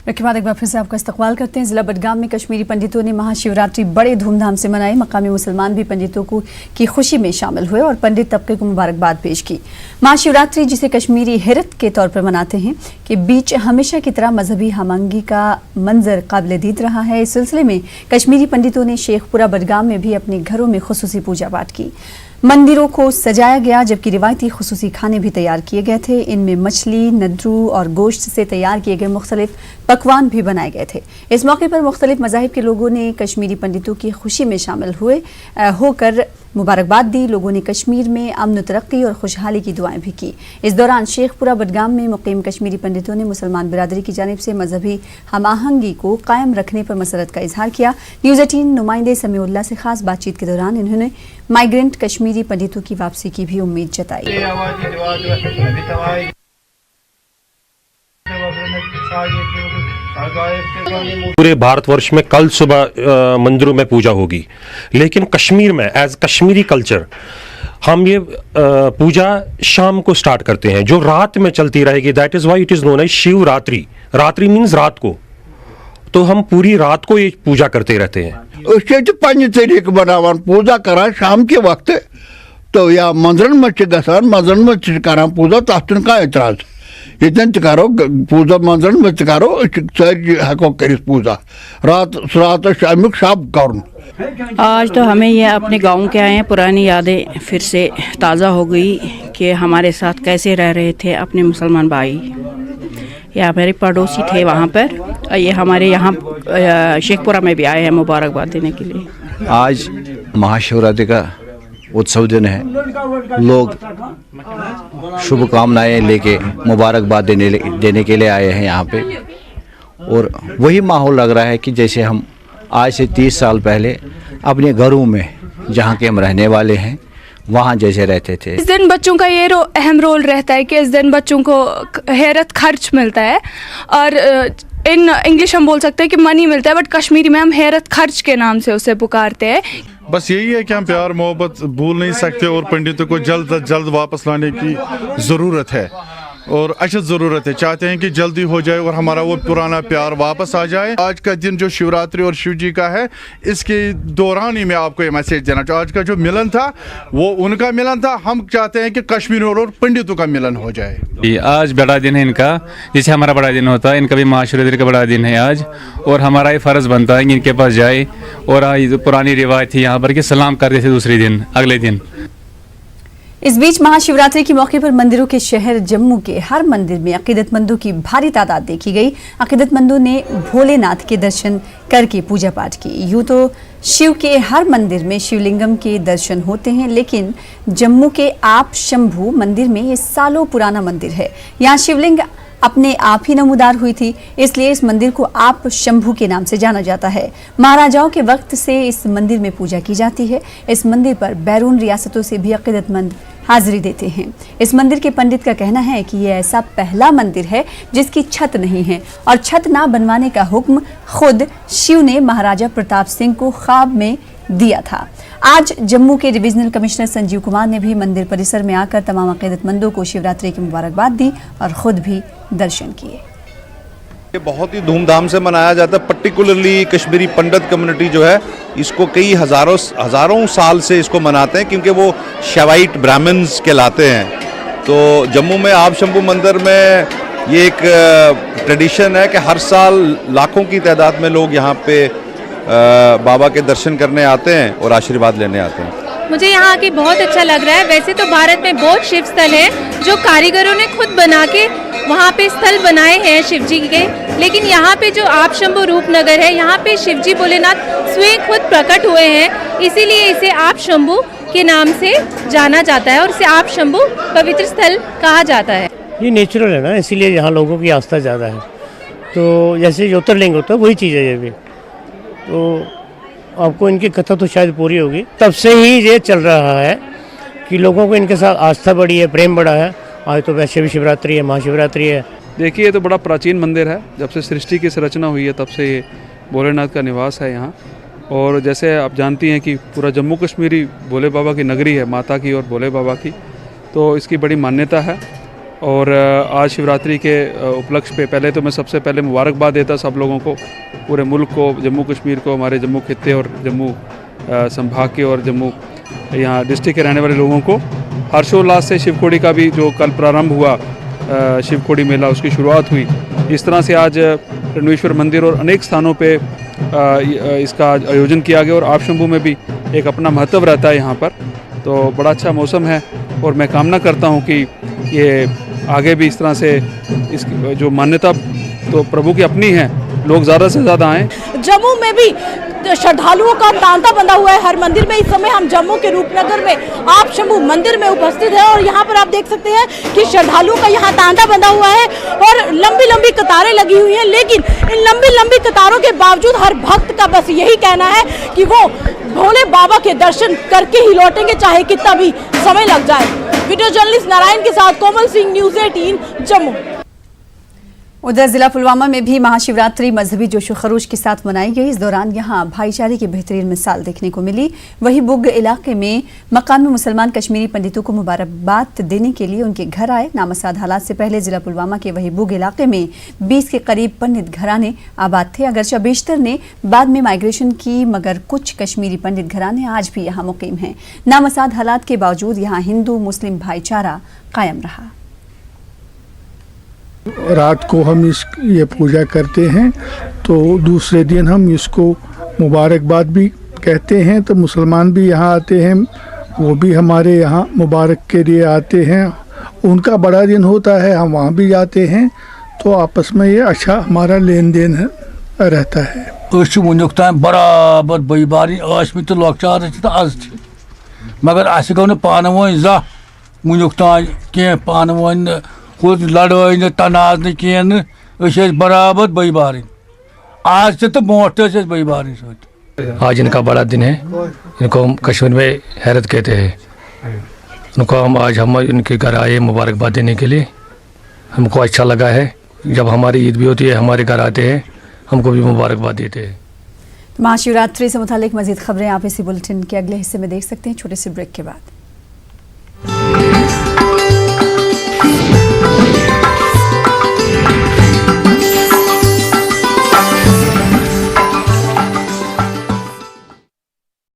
Break के बाद एक बार फिर से आपका इस्तकबाल करते हैं। जिला बडगाम में कश्मीरी पंडितों ने महाशिवरात्रि बड़े धूमधाम से मनाई। मकामी मुसलमान भी पंडितों की खुशी में शामिल हुए और पंडित तबके को मुबारकबाद पेश की। महाशिवरात्रि, जिसे कश्मीरी हिरत के तौर पर मनाते हैं, के बीच हमेशा की तरह मजहबी हमंगी का मंजर काबिल दीद रहा है। इस सिलसिले में कश्मीरी पंडितों ने शेखपुरा बडगाम में भी अपने घरों में खुसूसी पूजा पाठ की। मंदिरों को सजाया गया, जबकि रिवायती खुसूसी खाने भी तैयार किए गए थे। इनमें मछली, नद्रू और गोश्त से तैयार किए गए मुख्तलिफ पकवान भी बनाए गए थे। इस मौके पर मुख्तलिफ मज़ाहिब के लोगों ने कश्मीरी पंडितों की खुशी में शामिल होकर मुबारकबाद दी। लोगों ने कश्मीर में अमन, तरक्की और खुशहाली की दुआएं भी की। इस दौरान शेखपुरा बडगाम में मुकीम कश्मीरी पंडितों ने मुसलमान बिरादरी की जानिब से मजहबी हमाहंगी को कायम रखने पर मसरत का इजहार किया। न्यूज़ 18 नुमाइंदे समीउल्लाह से खास बातचीत के दौरान इन्होंने माइग्रेंट कश्मीरी पंडितों की वापसी की भी उम्मीद जताई। पूरे भारतवर्ष में कल सुबह मंदिरों में पूजा होगी, लेकिन कश्मीर में एज कश्मीरी कल्चर हम ये पूजा शाम को स्टार्ट करते हैं, जो रात में चलती रहेगी। That is why it is known as Shivaratri. रात्रि मीन्स रात को, तो हम पूरी रात को ये पूजा करते रहते हैं। उसके पन्ने तरीके बनावान पूजा करा शाम के वक्त, तो या मंदिरन में गसान मंदिरन में करा पूजा, तथन का एतराज यन करो पूजा मंदिरन में करो, सारी हको कर पूजा रात अमुक सब कर। आज तो हमें ये अपने गांव के आए हैं, पुरानी यादें फिर से ताज़ा हो गई कि हमारे साथ कैसे रह रहे थे अपने मुसलमान भाई। ये हमारे पड़ोसी थे वहाँ पर, ये हमारे यहाँ शेखपुरा में भी आए हैं मुबारकबाद देने के लिए। आज महाशिवरात्रि का उत्सव दिन है, लोग शुभकामनाएं लेके मुबारकबाद देने के लिए आए हैं यहाँ पे, और वही माहौल लग रहा है कि जैसे हम आज से 30 साल पहले अपने घरों में, जहाँ के हम रहने वाले हैं, वहाँ जैसे रहते थे। इस दिन बच्चों का ये अहम रोल रहता है कि इस दिन बच्चों को हैरत खर्च मिलता है, और इन इंग्लिश हम बोल सकते हैं कि मनी मिलता है, बट कश्मीरी में हम हैरत खर्च के नाम से उसे पुकारते हैं। बस यही है कि हम प्यार मोहब्बत भूल नहीं सकते और पंडितों को जल्द अज जल्द वापस लाने की ज़रूरत है और अशद ज़रूरत है। चाहते हैं कि जल्दी हो जाए और हमारा वो पुराना प्यार वापस आ जाए। आज का दिन जो शिवरात्रि और शिव जी का है, इसके दौरान ही मैं आपको ये मैसेज देना चाहूँ। आज का जो मिलन था वो उनका मिलन था, हम चाहते हैं कि कश्मीर और पंडितों का मिलन हो जाए। आज बड़ा दिन है इनका, जैसे हमारा बड़ा दिन होता है, इनका भी महाशिवरात्रि का बड़ा दिन है आज, और हमारा ये फ़र्ज़ बनता है कि इनके पास जाए और पुरानी रिवायत थी यहाँ पर कि सलाम करते थे दूसरे दिन, अगले दिन। इस बीच महाशिवरात्रि के मौके पर मंदिरों के शहर जम्मू के हर मंदिर में अकीदतमंदों की भारी तादाद देखी गई। अकीदतमंदों ने भोलेनाथ के दर्शन करके पूजा पाठ की। यूँ तो शिव के हर मंदिर में शिवलिंगम के दर्शन होते हैं, लेकिन जम्मू के आप शंभू मंदिर में ये सालों पुराना मंदिर है। यहाँ शिवलिंग अपने आप ही नमूदार हुई थी, इसलिए इस मंदिर को आप शंभू के नाम से जाना जाता है। महाराजाओं के वक्त से इस मंदिर में पूजा की जाती है। इस मंदिर पर बैरून रियासतों से भी अकीदतमंद हाजिरी देते हैं। इस मंदिर के पंडित का कहना है कि यह ऐसा पहला मंदिर है जिसकी छत नहीं है, और छत ना बनवाने का हुक्म खुद शिव ने महाराजा प्रताप सिंह को ख्वाब में दिया था। आज जम्मू के डिविजनल कमिश्नर संजीव कुमार ने भी मंदिर परिसर में आकर तमाम अकीदतमंदों को शिवरात्रि की मुबारकबाद दी और खुद भी दर्शन किए। ये बहुत ही धूमधाम से मनाया जाता है। पर्टिकुलरली कश्मीरी पंडित कम्युनिटी जो है, इसको कई हज़ारों साल से इसको मनाते हैं, क्योंकि वो शवाइट ब्राह्मण्स कहलाते हैं। तो जम्मू में आप शंभू मंदिर में ये एक ट्रेडिशन है कि हर साल लाखों की तादाद में लोग यहाँ पे बाबा के दर्शन करने आते हैं और आशीर्वाद लेने आते हैं। मुझे यहाँ आके बहुत अच्छा लग रहा है। वैसे तो भारत में बहुत शिव स्थल हैं जो कारीगरों ने खुद बना के वहाँ पे स्थल बनाए हैं शिव जी के, लेकिन यहाँ पे जो आप शंभू रूपनगर है, यहाँ पे शिव जी भोलेनाथ स्वयं खुद प्रकट हुए हैं, इसीलिए इसे आप शंभू के नाम से जाना जाता है और इसे आप शंभू पवित्र स्थल कहा जाता है। ये नेचुरल है ना, इसीलिए यहाँ लोगों की आस्था ज़्यादा है। तो जैसे ज्योतिर्लिंग होता है, वही चीज़ है ये भी। तो आपको इनकी कथा तो शायद पूरी होगी। तब से ही ये चल रहा है कि लोगों को इनके साथ आस्था बढ़ी है, प्रेम बढ़ा है। आज तो वैसे भी शिवरात्रि है, महाशिवरात्रि है। देखिए, ये तो बड़ा प्राचीन मंदिर है। जब से सृष्टि की रचना हुई है तब से ये भोलेनाथ का निवास है यहाँ। और जैसे आप जानती हैं कि पूरा जम्मू कश्मीरी भोले बाबा की नगरी है, माता की और भोले बाबा की, तो इसकी बड़ी मान्यता है। और आज शिवरात्रि के उपलक्ष्य पे पहले तो मैं सबसे पहले मुबारकबाद देता सब लोगों को, पूरे मुल्क को, जम्मू कश्मीर को, हमारे जम्मू खित्ते और जम्मू संभाग के और जम्मू यहाँ डिस्ट्रिक्ट के रहने वाले लोगों को हर्षोल्लास से शिवखोड़ी का भी जो कल प्रारंभ हुआ, शिवखोड़ी मेला उसकी शुरुआत हुई। इस तरह से आज रणवेश्वर मंदिर और अनेक स्थानों पे इसका आयोजन किया गया और आपशंभू में भी एक अपना महत्व रहता है यहाँ पर। तो बड़ा अच्छा मौसम है और मैं कामना करता हूँ कि ये आगे भी इस तरह से इसकी जो मान्यता तो प्रभु की अपनी है, लोग ज़्यादा से ज़्यादा आएँ। जम्मू में भी श्रद्धालुओं का तांता बंधा हुआ है हर मंदिर में। इस समय हम जम्मू के रूपनगर में आपशंभू मंदिर में उपस्थित है और यहाँ पर आप देख सकते हैं कि श्रद्धालुओं का यहाँ तांता बंधा हुआ है और लंबी लंबी कतारें लगी हुई हैं। लेकिन इन लंबी लंबी कतारों के बावजूद हर भक्त का बस यही कहना है कि वो भोले बाबा के दर्शन करके ही लौटेंगे, चाहे कितना भी समय लग जाए। वीडियो जर्नलिस्ट नारायण के साथ कोमल सिंह, न्यूज़ 18 जम्मू। उधर जिला पुलवामा में भी महाशिवरात्रि मजहबी जोशो खरोश के साथ मनाई गई। इस दौरान यहां भाईचारे की बेहतरीन मिसाल देखने को मिली। वहीं बुग इलाके में मकामी मुसलमान कश्मीरी पंडितों को मुबारकबाद देने के लिए उनके घर आए। नामसाद हालात से पहले जिला पुलवामा के वही बुग इलाके में 20 के करीब पंडित घराने आबाद थे। अगरचे बेशतर ने बाद में माइग्रेशन की, मगर कुछ कश्मीरी पंडित घराने आज भी यहाँ मुकीम हैं। नामसाद हालात के बावजूद यहाँ हिंदू मुस्लिम भाईचारा कायम रहा। रात को हम ये पूजा करते हैं तो दूसरे दिन हम इसको मुबारकबाद भी कहते हैं। तो मुसलमान भी यहाँ आते हैं, वो भी हमारे यहाँ मुबारक के लिए आते हैं। उनका बड़ा दिन होता है, हम वहाँ भी जाते हैं। तो आपस में ये अच्छा हमारा लेन देन रहता है। वुनुक तान बराबर बईबारी तो लॉकचार आज मगर अस गो पान वन जा वुनुक तान कह पान वन खुद लड़ाई न तनाज न कह बराबर बईबारी आज तो मोट बईबारी आज इनका बड़ा दिन है। इनको हम कश्मीर में हैरत कहते हैं। उनको हम इनके घर आए मुबारकबाद देने के लिए। हमको अच्छा लगा है, जब हमारी ईद भी होती है हमारे घर आते हैं, हमको भी मुबारकबाद देते हैं। महाशिवरात्रि से मुतालिक मजीद खबरें आप इसी बुलेटिन के अगले हिस्से में देख सकते हैं, छोटे से ब्रेक के बाद।